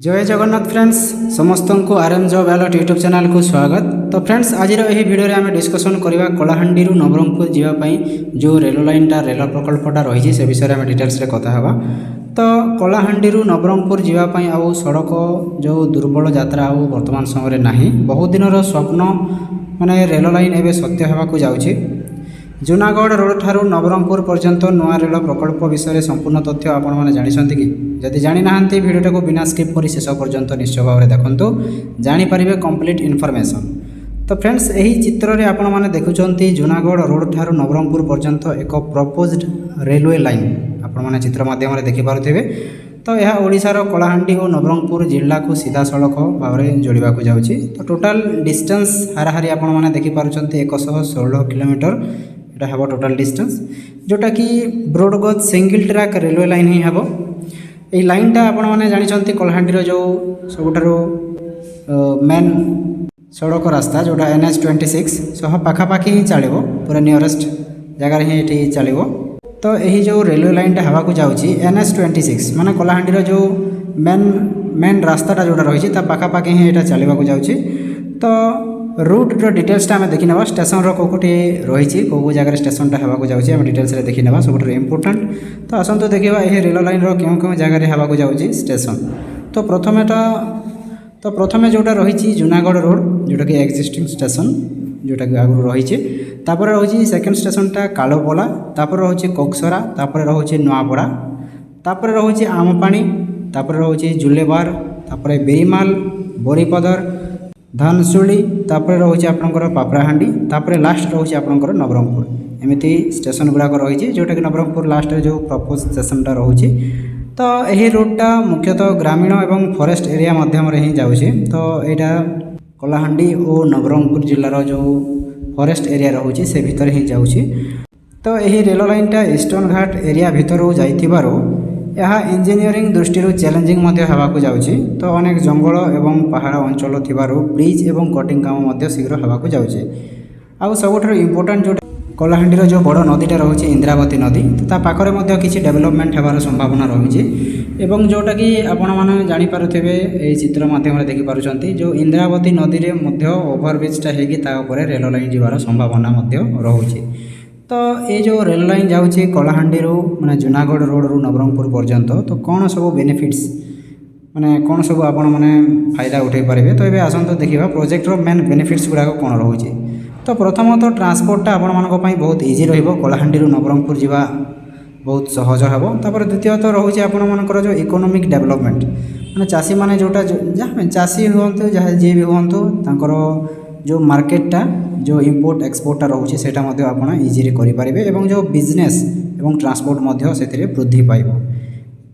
जय जगन्नाथ फ्रेंड्स समस्त को RM job alert YouTube channel को स्वागत। तो फ्रेंड्स आज यही वीडियो रे आम डिस्कसन करवा कलाहांडी नवरंगपुर जावाई जो रेल लाइनटा रेल प्रकल्पटा रही से विषय में डिटेल्स रे कथा हवा। तो कलाहांडी नवरंगपुर जावाई आउ सड़क जो दुर्बल यात्रा आउ वर्तमान समय नहीं बहुत दिन स्वप्न माने रेल लाइन एवं सत्य होगा जाऊँगी। जूनागढ़ रोड ठारू नवरंगपुर पर्यंत नुआ रेल प्रकल्प विषय संपूर्ण तथ्य आपण मैंने जानते कि जदि जानी ना भिडियोटा को बिना स्किप कर शेष पर्यंत निश्चय भाव में देखूँ जानीपारे कंप्लीट इनफॉरमेशन। तो फ्रेंड्स यही चित्र में आपण मैंने देखुं जूनागढ़ रोड ठारू नवरंगपुर पर्यंत एक प्रपोज्ड रेलवे लाइन आपण मैंने चित्र माध्यम देखिपे। तो यह ओडिशार कलाहांडी और नवरंगपुर जिला को सीधा सड़क भाव में जोड़ा जाऊँगी। तो टोटाल डिस्टेंस हाराहारी आपण मैंने देखिपुंट 116 किलोमीटर এটা হব টোটাল ডিস্টেন্স जोटा कि broad gauge single track railway line ही हम ये लाइनटा आपण मैंने जानते कलाहांडीर जो सबुठारु मेन सड़क रास्ता जोटा NH26 सह पाखापाखि ही चलो पूरा नियरेस्ट जगार ही ये चलो। तो यही जो रेलवे लाइनटा हवा जाऊँगी NH26 माने कलाहांडीर जो मेन रास्ताटा जोटा रही पाखापाखि ही यहाँ चलवाक जाऊँगी। तो रूट डिटेल्स आम देखी ना स्टेशन रोटे रही कौ जगह स्टेशनटा होगा जाऊँगी आम डिटेल्स देखी ना सब इम्पोर्टाट। तो आसतु देखा यह रेल लाइन क्यों क्यों जगह होगा जाऊँगी स्टेशन। तो प्रथमे जोटा रही जूनागढ़ रोड जोटा कि एक्जिस्टिंग स्टेशन जोटा कि आगु रही रही सेकेंड स्टेशनटा कालोपला रही कोकसरा रही नुआपड़ा रही आमपाणी रही जुलेबार बेरीमाल बोरीपदर धानसुली रही आपंकर पापड़ाहांडी लास्ट रही आपंकर नवरंगपुर एमती स्टेशन गुड़ाक रही जोटा कि नवरंगपुर लास्ट जो प्रपोज स्टेशनटा रही। तो यही रूटटा मुख्यतः ग्रामीण एवं फॉरेस्ट एरिया मध्यम ही जाऊँगी। तो यहाँ कलाहांडी और नवरंगपुर जिलार जो फॉरेस्ट एरिया रही से भितर ही जाऊँगी। तो यही रेल लाइनटा ईस्टर्न घाट एरिया भितर जाइथिबारु यह इंजीनियरिंग दृष्टि चैलेंजिंग होगा जाऊँगी। तो अनेक जंगल एवं पहाड़ अंचल थिबारु ब्रिज एवं कटिंग काम शीघ्र होगा जाऊँगी। आउ सबुठ इम्पोर्टाट जो कलाहांडीर जो बड़ नदीटा रही इंद्रावती नदी तो पाखे किसी डेवलपमेंट होबार संभावना रही एवं जोटा कि आपण मैंने जानीपारे ये चित्र मध्यम देखिपुंट जो इंद्रावती नदी में ओभरब्रिजटा होकर रेल लाइन जीवार संभावना रही। तो ये जो रेल लाइन जाऊँगी कलाहांडी माने जूनागढ़ रोड रु नवरंगपुर पर्यंत तो कौन सब बेनिफिट्स माने कौन सब आपण मैंने फायदा उठे पारे। तो ये आसतु देखा प्रोजेक्टर मेन बेनिफिट्स गुड़ाक कौन रही। तो प्रथमतः ट्रांसपोर्टटा आपण मानी बहुत इजी रलाहांडी नवरंगपुर जावा बहुत सहज हे। तापर द्वितीयतः रही आपण मानकर जो इकोनॉमिक डेवलपमेंट माने चाषी माने जोटा जहाँ चाषी हूँ जहाँ जी भी हूँ जो मार्केटटा जो इंपोर्ट एक्सपोर्टा रोचे सेटा मध्य आपण इजी करें एवं जो बिजनेस एवं ट्रांसपोर्ट से वृद्धि पाइब।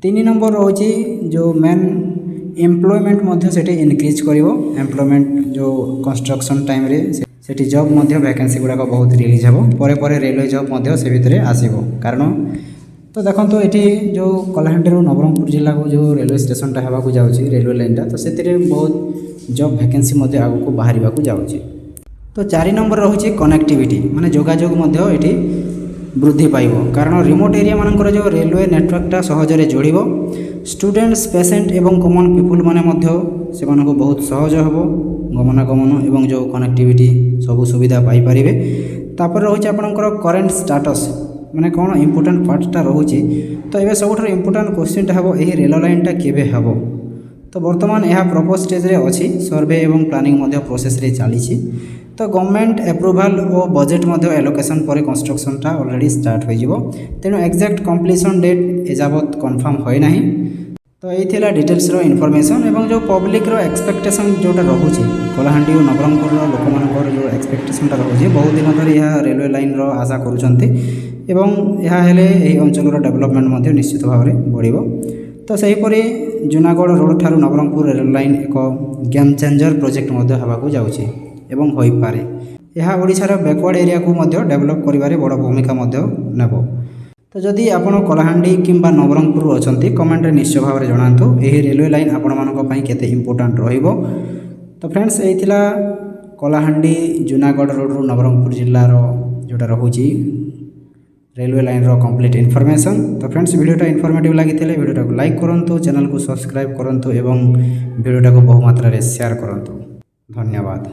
3 नंबर रही जो मेन एम्प्लॉयमेंट से इनक्रीज कर एम्प्लॉयमेंट जो कंस्ट्रक्शन टाइम रे सेठी जॉब वैकेंसी गुड़ाक बहुत रिलीज हो पर रेलवे जॉब से भितर आसो कारण। तो देखो तो ये जो कलाहांडी नवरंगपुर जिला को जो रेलवे स्टेशनटा होगा जाऊँगी रेलवे लाइनटा तो से बहुत जॉब वैकेंसी आगू बाहर जाऊँगी। तो 4 नंबर रही कनेक्टिविटी माने जोगाजोग ये वृद्धि पाइब कारण रिमोट एरिया मानकर जो रेलवे नेटवर्कटा सहजरे जोड़ स्टूडेंट्स पेसेंट एवं कॉमन पीपुल माने से बहुत सहज हो गमनागमन एवं जो कनेक्टिविटी सब सुविधा पाइपर। तापर रही आपंकर करेन्ट स्टाटस माने कौन इम्पोर्टाट पार्टटा रही। तो ये सब इम्पोर्टाट क्वेश्चनटा हम यही रेल लाइनटा केबे हम। तो बर्तमान यह प्रपोज स्टेज रे अच्छी सर्वे एवं प्लानिंग प्रोसेस रे चली। तो गवर्नमेंट एप्रूवाल और बजेट एलोकेशन पर कंस्ट्रक्शनटा ऑलरेडी स्टार्ट हो तेणु एक्जाक्ट कंप्लीशन डेट एजावत कन्फर्म होना। तो ये डिटेल्स रो इनफॉरमेशन एवं जो पब्लिक रो एक्सपेक्टेशन जोटा रोचे कलाहांडी और नवरंगपुर लोक मान जो एक्सपेक्टेशनटा रोचे बहुत दिन धरी यह रेलवे लाइन रो आशा करुँच यह अंचल डेवलपमेंट निश्चित भाव में बढ़। तो सहीपरि जूनागढ़ रोड ठारू नवरंगपुर रेल लाइन एक गेम चेंजर प्रोजेक्ट होगा जाऊँगी एवं हो पारे यह ओडिशार बैकवर्ड एरिया को डेवलप करिबारे बड़ भूमिका नेब। तो जदि आपण कलाहांडी किंबा नवरंगपुर अच्छा कमेंट रे निश्चय भाव में जनातु यही रेलवे लाइन आपण मानी केते इम्पोर्टाट रहिबो। तो फ्रेंड्स यही कलाहांडी जूनागढ़ रोड रु नवरंगपुर जिलार जोटा रहुची रेलवे लाइन रो कंप्लीट इनफॉरमेशन। तो फ्रेंड्स वीडियोटा इनफॉर्मेटिव लगी वीडियो को लाइक करूँ, चैनल को सब्सक्राइब करूँ एवं वीडियोटा को बहु मात्रा रे शेयर करूँ। धन्यवाद।